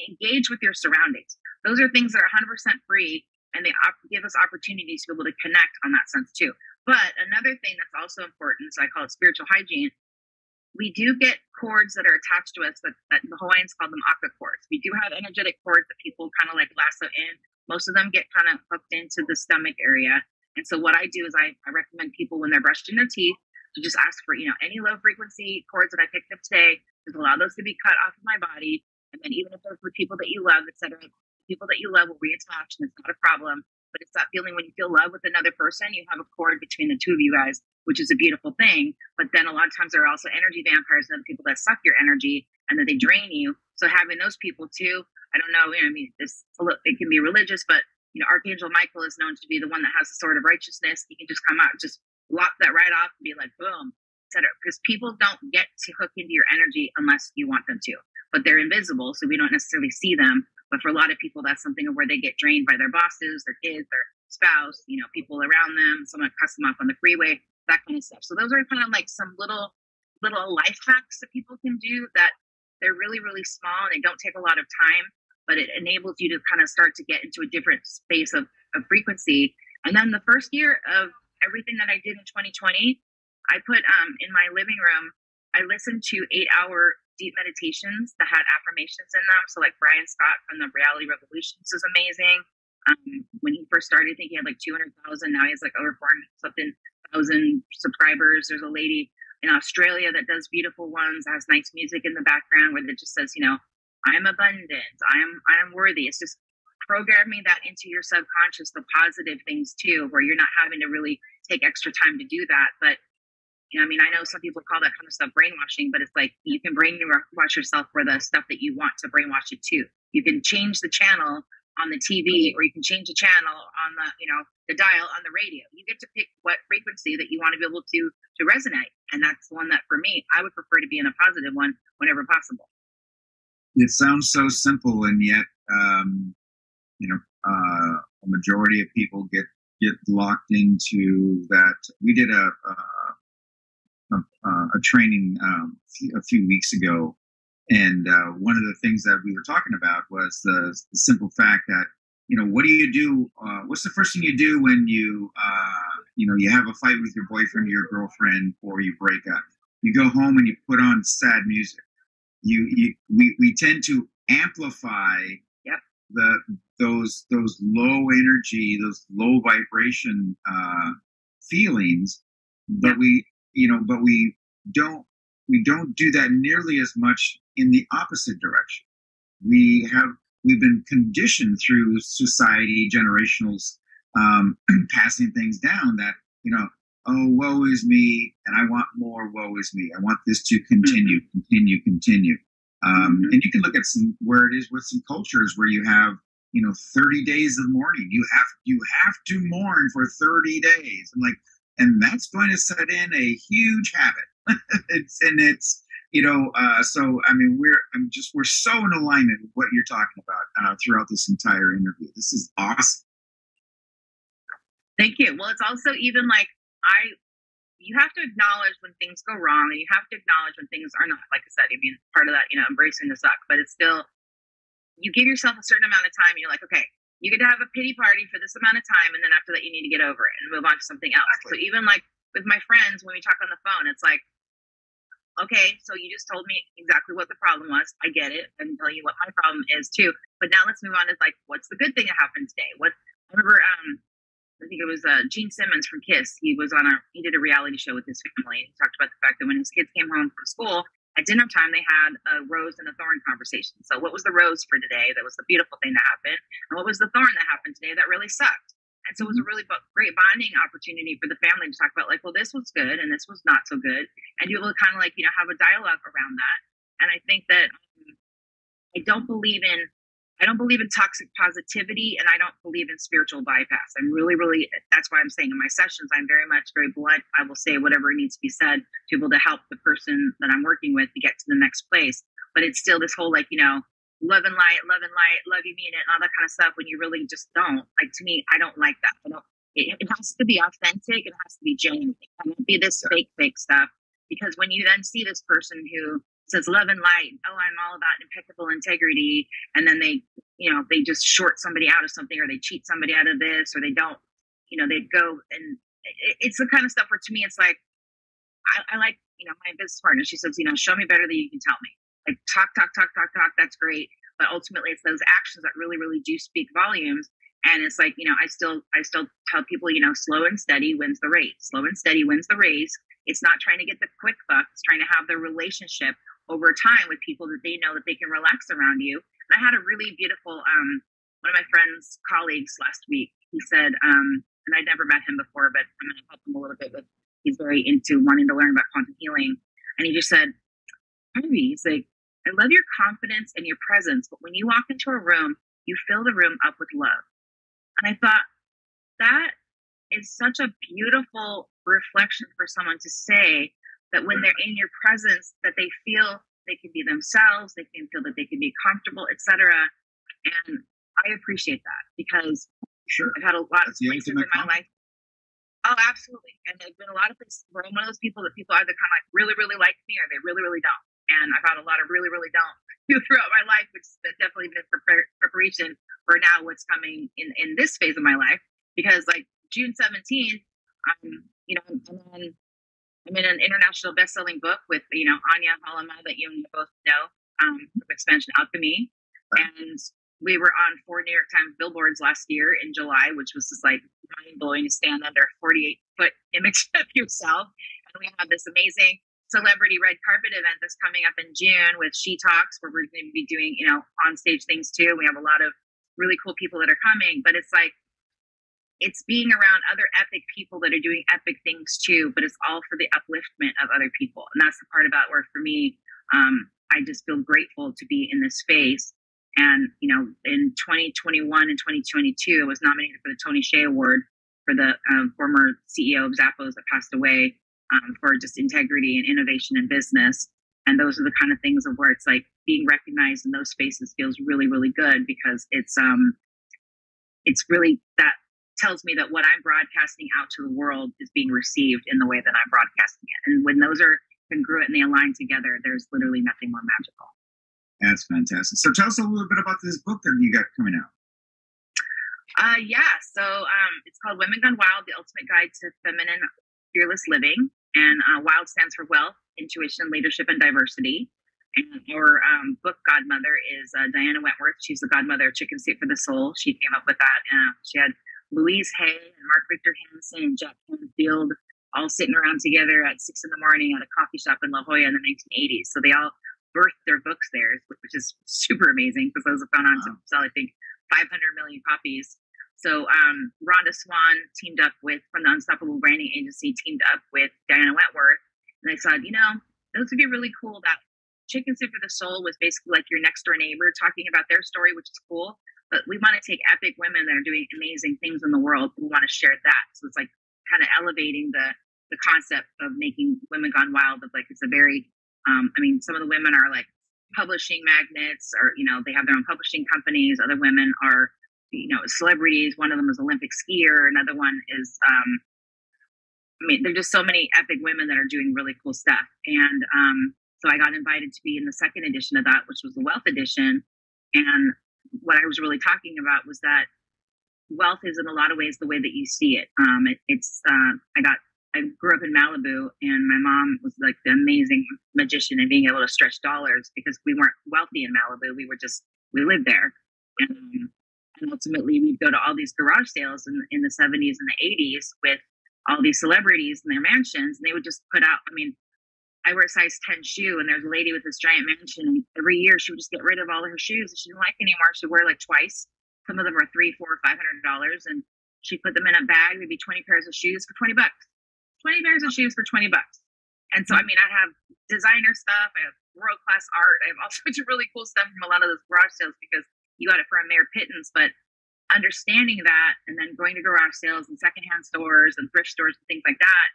engage with your surroundings. Those are things that are 100% free, and they give us opportunities to be able to connect on that sense too. But another thing that's also important, so I call it spiritual hygiene, we do get cords that are attached to us that the Hawaiians call them aka cords. We do have energetic cords that people kind of like lasso in. Most of them get kind of hooked into the stomach area. And so what I do is I recommend people, when they're brushing their teeth, to just ask for, any low frequency cords that I picked up today, just allow those to be cut off of my body. And then even if those with people that you love, etc., people that you love will reattach, and it's not a problem. But it's that feeling when you feel love with another person, you have a cord between the two of you guys, which is a beautiful thing. But then a lot of times there are also energy vampires and other people that suck your energy and then they drain you. So having those people too, I don't know, it can be religious, but Archangel Michael is known to be the one that has the sword of righteousness. He can just come out and just lop that right off and be like, boom, etc. Because people don't get to hook into your energy unless you want them to. But they're invisible, so we don't necessarily see them. But for a lot of people, that's something where they get drained by their bosses, their kids, their spouse, people around them, someone cuts them off on the freeway, that kind of stuff. So those are kind of like some little life hacks that people can do that they're really, really small and they don't take a lot of time, but it enables you to kind of start to get into a different space of frequency. And then the first year of everything that I did in 2020, I put in my living room, I listened to 8-hour deep meditations that had affirmations in them. So like Brian Scott from the Reality Revolutions is amazing. When he first started, I think he had like 200,000. Now he has like over 400,000 subscribers. There's a lady in Australia that does beautiful ones, has nice music in the background where it just says, I'm abundant, I'm worthy. It's just programming that into your subconscious, the positive things too, where you're not having to really take extra time to do that. But I know some people call that kind of stuff brainwashing, but it's like you can brainwash yourself for the stuff that you want to brainwash it to. You can change the channel on the TV, or you can change the channel on the dial on the radio. You get to pick what frequency that you want to be able to resonate. And that's the one that for me, I would prefer to be in a positive one whenever possible. It sounds so simple, and yet, a majority of people get locked into that. We did a training a few weeks ago, and one of the things that we were talking about was the simple fact that what do you do? What's the first thing you do when you have a fight with your boyfriend or your girlfriend, or you break up? You go home and you put on sad music. We tend to amplify those low energy, those low vibration feelings, but we don't do that nearly as much in the opposite direction. We've been conditioned through society, generationals, passing things down that, oh, woe is me, and I want more, woe is me. I want this to continue. And you can look at where it is with some cultures where you have, 30 days of mourning. You have to mourn for 30 days. And that's going to set in a huge habit. We're so in alignment with what you're talking about throughout this entire interview. This is awesome. Thank you. Well, it's also even like you have to acknowledge when things go wrong, and you have to acknowledge when things are not. Like I said, part of that, embracing the suck, but it's still, you give yourself a certain amount of time. And you're like, okay, you get to have a pity party for this amount of time, and then after that, you need to get over it and move on to something else. Exactly. So even like with my friends, when we talk on the phone, it's like, okay, so you just told me exactly what the problem was. I get it. I can tell you what my problem is too. But now let's move on to like, what's the good thing that happened today? I remember, I think it was Gene Simmons from KISS. He did a reality show with his family. He talked about the fact that when his kids came home from school, at dinner time, they had a rose and a thorn conversation. So what was the rose for today? That was the beautiful thing that happened. And what was the thorn that happened today that really sucked? And so it was a really great bonding opportunity for the family to talk about, like, well, this was good and this was not so good. And you will kind of like, have a dialogue around that. And I think that I don't believe in toxic positivity, and I don't believe in spiritual bypass. I'm really, really, that's why I'm saying in my sessions, I'm very blunt. I will say whatever needs to be said to be able to help the person that I'm working with to get to the next place. But it's still this whole, like, love and light, love you mean it, and all that kind of stuff when you really just don't. Like, to me, I don't like that. It has to be authentic. It has to be genuine. It can't be this fake stuff. Because when you then see this person who says love and light, oh, I'm all about impeccable integrity, and then they just short somebody out of something, or they cheat somebody out of this, or they don't, they go, and it's the kind of stuff where, to me, it's like, I like, my business partner, she says, show me better than you can tell me. Like, talk, that's great. But ultimately it's those actions that really, really do speak volumes. And it's like, I still tell people, slow and steady wins the race. Slow and steady wins the race. It's not trying to get the quick buck. It's trying to have the relationship over time with people that they know that they can relax around you. And I had a really beautiful, one of my friend's colleagues last week, he said, and I'd never met him before, but I'm going to help him a little bit with, he's very into wanting to learn about quantum healing. And he just said, Barbie, he's like, I love your confidence and your presence, but when you walk into a room, you fill the room up with love. And I thought, that is such a beautiful reflection for someone to say, that when they're in your presence, that they feel they can be themselves, they can feel that they can be comfortable, etc. And I appreciate that, because Sure. I've had a lot of That's the places in ultimate my life. Oh, absolutely. And there's been a lot of places where I'm one of those people that people either kind of like really, really like me, or they really, really don't. And I've had a lot of really, really don't throughout my life, which has definitely been preparation for now what's coming in this phase of my life. Because like June 17th, you know, I'm in an international best-selling book with, you know, Anya Halama, that you and me both know, from Expansion Alchemy. And we were on 4 New York Times billboards last year in July, which was just like mind-blowing to stand under a 48-foot image of yourself. And we have this amazing celebrity red carpet event that's coming up in June with She Talks, where we're going to be doing, you know, on-stage things too. We have a lot of really cool people that are coming, but it's like, it's being around other epic people that are doing epic things too, but it's all for the upliftment of other people. And that's the part about where, for me, I just feel grateful to be in this space. And, you know, in 2021 and 2022, I was nominated for the Tony Hsieh Award for the former CEO of Zappos that passed away, for just integrity and innovation in business. And those are the kind of things of where it's like being recognized in those spaces feels really, really good, because it's really, that tells me that what I'm broadcasting out to the world is being received in the way that I'm broadcasting it. And when those are congruent and they align together, there's literally nothing more magical. That's fantastic. So tell us a little bit about this book that you got coming out. So it's called Women Gone Wild, The Ultimate Guide to Feminine Fearless Living. And WILD stands for Wealth, Intuition, Leadership, and Diversity. And our book godmother is Diana Wentworth. She's the godmother of Chicken Soup for the Soul. She came up with that. She had Louise Hay and Mark Victor Hansen and Jack Canfield all sitting around together at 6 a.m. at a coffee shop in La Jolla in the 1980s. So they all birthed their books there, which is super amazing, because those have gone on to sell, I think, 500 million copies. So Rhonda Swan teamed up with, from the Unstoppable Branding Agency, teamed up with Diana Wentworth. And I said, you know, those would be really cool. That Chicken Soup for the Soul was basically like your next door neighbor talking about their story, which is cool. But we want to take epic women that are doing amazing things in the world. We want to share that. So it's like kind of elevating the concept of making Women Gone Wild. Of like, it's a very, some of the women are like publishing magnates, or, you know, they have their own publishing companies. Other women are, you know, celebrities. One of them is Olympic skier. Another one is, there's just so many epic women that are doing really cool stuff. And so I got invited to be in the second edition of that, which was the Wealth edition. And what I was really talking about was that wealth is in a lot of ways the way that you see it. I grew up in Malibu, and my mom was like the amazing magician in being able to stretch dollars, because we weren't wealthy in Malibu. We lived there. And ultimately we'd go to all these garage sales in the 70s and the 80s with all these celebrities in their mansions, and they would just put out, I wear a size 10 shoe, and there's a lady with this giant mansion, and every year she would just get rid of all of her shoes that she didn't like anymore. She'd wear like twice. Some of them are $300, $400, $500, and she'd put them in a bag. There'd be 20 pairs of shoes for $20. 20 pairs of shoes for $20. And so, I have designer stuff. I have world-class art. I have all sorts of really cool stuff from a lot of those garage sales, because you got it for a mere pittance. But understanding that, and then going to garage sales and secondhand stores and thrift stores and things like that,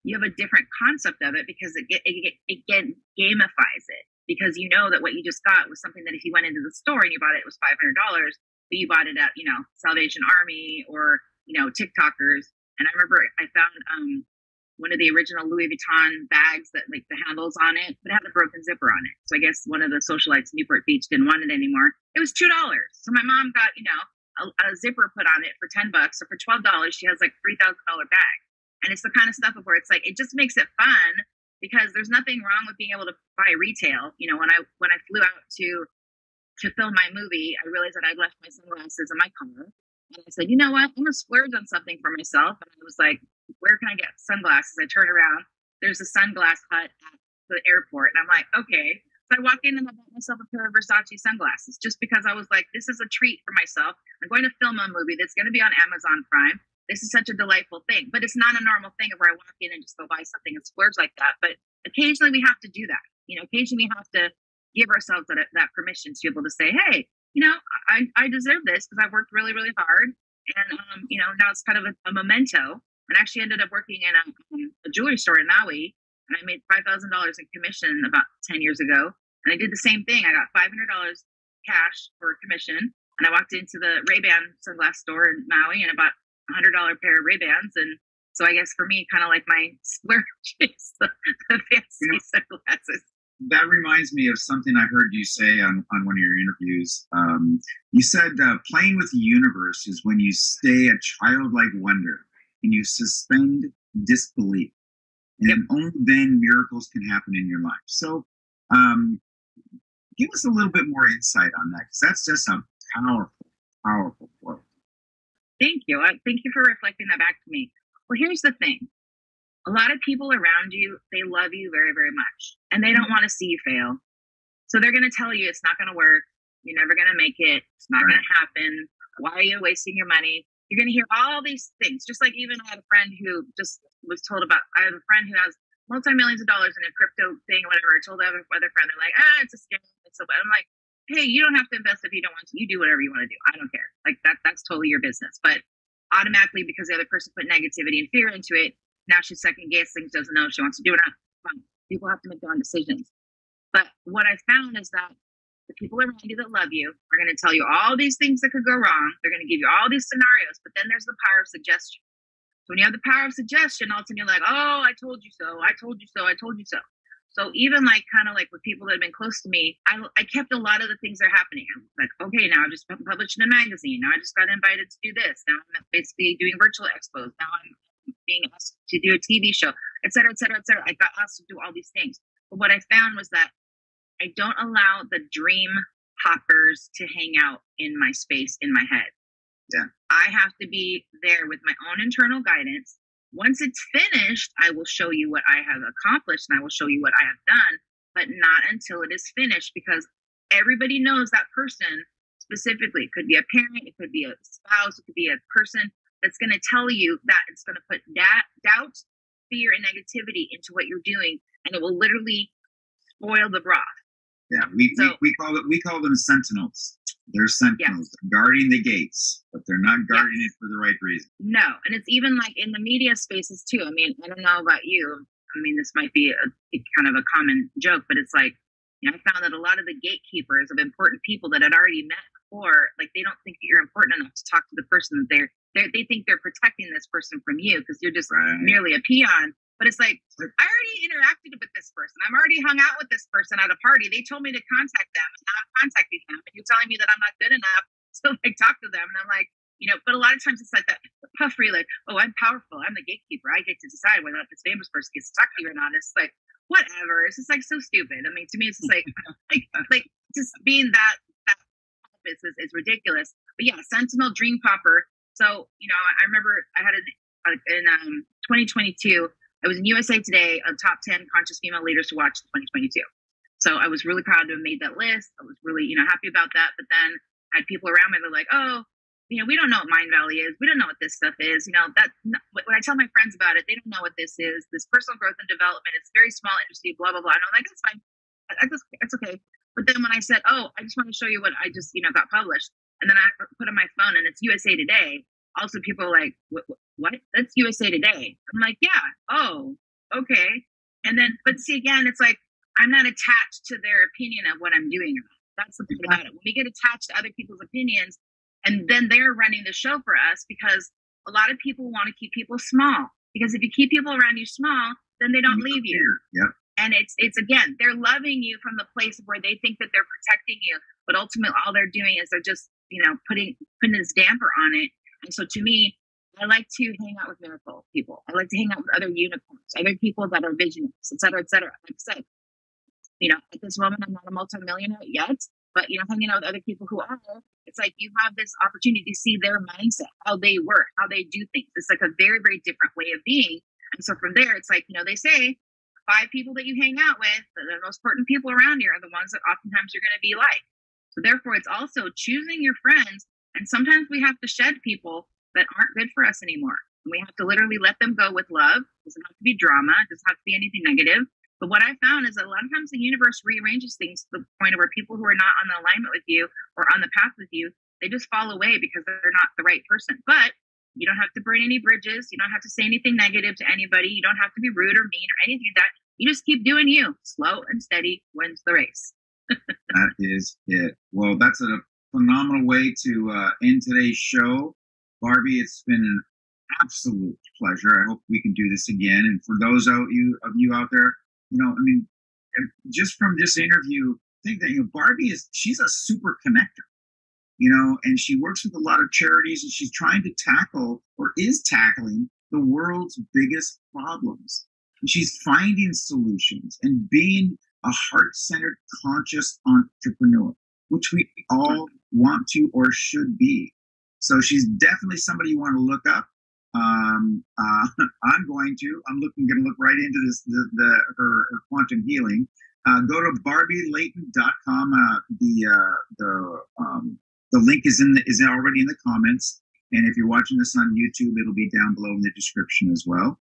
you have a different concept of it, because it gamifies it, because you know that what you just got was something that if you went into the store and you bought it, it was $500, but you bought it at, you know, Salvation Army or, you know, TikTokers. And I remember I found one of the original Louis Vuitton bags that, like, the handles on it, but it had a broken zipper on it. So I guess one of the socialites in Newport Beach didn't want it anymore. It was $2. So my mom got, you know, a zipper put on it for $10. So for $12, she has like $3,000 bag. And it's the kind of stuff of where it's like, it just makes it fun, because there's nothing wrong with being able to buy retail. You know, when I flew out to film my movie, I realized that I'd left my sunglasses in my car. And I said, you know what? I'm going to splurge on something for myself. And I was like, where can I get sunglasses? I turn around. There's a sunglass hut at the airport. And I'm like, okay. So I walk in and I bought myself a pair of Versace sunglasses, just because I was like, this is a treat for myself. I'm going to film a movie that's going to be on Amazon Prime. This is such a delightful thing, but it's not a normal thing where I walk in and just go buy something and splurge like that. But occasionally we have to do that. You know, occasionally we have to give ourselves that permission to be able to say, hey, you know, I deserve this because I worked really, really hard, And, now it's kind of a memento. And I actually ended up working in a jewelry store in Maui, and I made $5,000 in commission about 10 years ago. And I did the same thing. I got $500 cash for commission, and I walked into the Ray-Ban sunglass store in Maui and I bought $100 pair of Ray-Bans. And so I guess for me, kind of like my splurge is the fancy sunglasses. That reminds me of something I heard you say on one of your interviews. You said playing with the universe is when you stay a childlike wonder and you suspend disbelief. And only then miracles can happen in your life. So give us a little bit more insight on that, because that's just a powerful, powerful quote. Thank you. Thank you for reflecting that back to me. Well, here's the thing. A lot of people around you, they love you very, very much, and they don't want to see you fail. So they're going to tell you it's not going to work. You're never going to make it. It's not going to happen. Why are you wasting your money? You're going to hear all these things. Just like even I had a friend who just was told about, I have a friend who has multi-millions of dollars in a crypto thing, whatever. I told the other friend, they're like, it's a scam. So I'm like, hey, you don't have to invest if you don't want to. You do whatever you want to do. I don't care. Like that's totally your business. But automatically, because the other person put negativity and fear into it, now she's second guessing, doesn't know if she wants to do it or not. Fine. People have to make their own decisions. But what I found is that the people around you that love you are going to tell you all these things that could go wrong. They're going to give you all these scenarios, but then there's the power of suggestion. So when you have the power of suggestion, all of a sudden you're like, oh, I told you so. I told you so. I told you so. So even like kind of like with people that have been close to me, I kept a lot of the things that are happening. I'm like, okay, now I just published in a magazine. Now I just got invited to do this. Now I'm basically doing virtual expos. Now I'm being asked to do a TV show, et cetera, et cetera, et cetera. I got asked to do all these things. But what I found was that I don't allow the dream hoppers to hang out in my space, in my head. Yeah. I have to be there with my own internal guidance. Once it's finished, I will show you what I have accomplished and I will show you what I have done, but not until it is finished, because everybody knows that person specifically. It could be a parent, it could be a spouse, it could be a person that's going to tell you that it's going to put doubt, fear, and negativity into what you're doing, and it will literally spoil the broth. Yeah, we call them sentinels. They're sentinels. They're guarding the gates, but they're not guarding it for the right reason. No, and it's even like in the media spaces too. I mean, I don't know about you. I mean, this might be a kind of a common joke, but it's like, I found that a lot of the gatekeepers of important people that had already met before, like they don't think that you're important enough to talk to the person that they think they're protecting this person from you because you're just merely a peon. But it's like, I already interacted with this person. I'm already hung out with this person at a party. They told me to contact them, and now I'm contacting them. And you're telling me that I'm not good enough to like talk to them. And I'm like, but a lot of times it's like that puffery, like, oh, I'm powerful. I'm the gatekeeper. I get to decide whether or not this famous person gets to talk to you or not. It's like, whatever. It's just like so stupid. I mean, to me, it's just like just being that is ridiculous. But yeah, Sentinel Dream Popper. So, I remember I had in 2022, I was in USA Today, a top 10 conscious female leaders to watch in 2022. So I was really proud to have made that list. I was really, happy about that. But then I had people around me that were like, oh, we don't know what Mind Valley is. We don't know what this stuff is. When I tell my friends about it, they don't know what this is. This personal growth and development, it's very small industry, blah, blah, blah. And I'm like, that's fine. That's okay. But then when I said, oh, I just want to show you what I just, got published. And then I put on my phone and it's USA Today. Also, people are like, what? That's USA Today. I'm like, yeah. Oh, okay. And then, but see, again, it's like, I'm not attached to their opinion of what I'm doing. That's the thing about it. When we get attached to other people's opinions, and then they're running the show for us, because a lot of people want to keep people small. Because if you keep people around you small, then they don't leave you. Yep. And it's again, they're loving you from the place where they think that they're protecting you, but ultimately all they're doing is they're just, putting this damper on it. And so to me, I like to hang out with miracle people. I like to hang out with other unicorns, other people that are visionaries, et cetera, et cetera. Like I said, at this moment, I'm not a multimillionaire yet, but, hanging out with other people who are, it's like you have this opportunity to see their mindset, how they work, how they do things. It's like a very, very different way of being. And so from there, it's like, they say 5 people that you hang out with, the most important people around you are the ones that oftentimes you're going to be like. So therefore, it's also choosing your friends. And sometimes we have to shed people that aren't good for us anymore. And we have to literally let them go with love. It doesn't have to be drama. It doesn't have to be anything negative. But what I found is that a lot of times the universe rearranges things to the point where people who are not on the alignment with you or on the path with you, they just fall away because they're not the right person. But you don't have to burn any bridges. You don't have to say anything negative to anybody. You don't have to be rude or mean or anything like that. You just keep doing you. Slow and steady wins the race. That is it. Well, that's a phenomenal way to end today's show. Barbie, it's been an absolute pleasure. I hope we can do this again. And for those of you out there, just from this interview, think that Barbie she's a super connector. And she works with a lot of charities, and she's trying to tackle, or is tackling, the world's biggest problems. And she's finding solutions and being a heart-centered, conscious entrepreneur, which we all want to or should be. So she's definitely somebody you want to look up. I'm going to look right into this, her quantum healing. Go to BarbieLayton.com. The link is already in the comments, and if you're watching this on YouTube, it'll be down below in the description as well.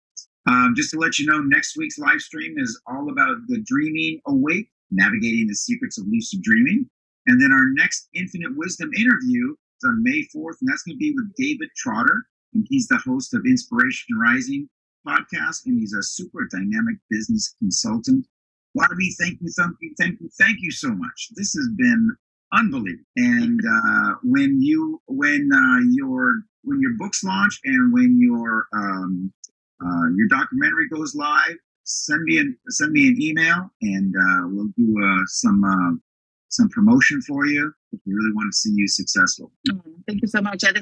Just to let you know, next week's live stream is all about the Dreaming Awake, navigating the secrets of lucid dreaming, and then our next Infinite Wisdom interview is on May 4th, and that's going to be with David Trotter, and he's the host of Inspiration Rising podcast, and he's a super dynamic business consultant. Barbie, thank you so much. This has been unbelievable. And when your books launch and when your documentary goes live, send me an email, and we'll do some promotion for you. We really want to see you successful. Thank you so much. Yeah,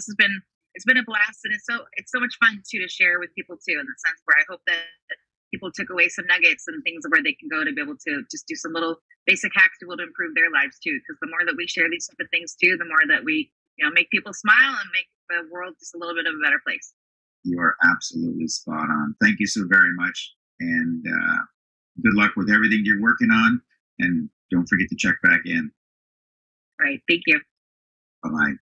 it's been a blast, and it's so much fun too to share with people too, in the sense where I hope that people took away some nuggets and things where they can go to be able to just do some little basic hacks to be able to improve their lives too. Because the more that we share these type of things too, the more that we make people smile and make the world just a little bit of a better place. You are absolutely spot on. Thank you so very much, and good luck with everything you're working on. And don't forget to check back in. All right. Thank you. Bye-bye.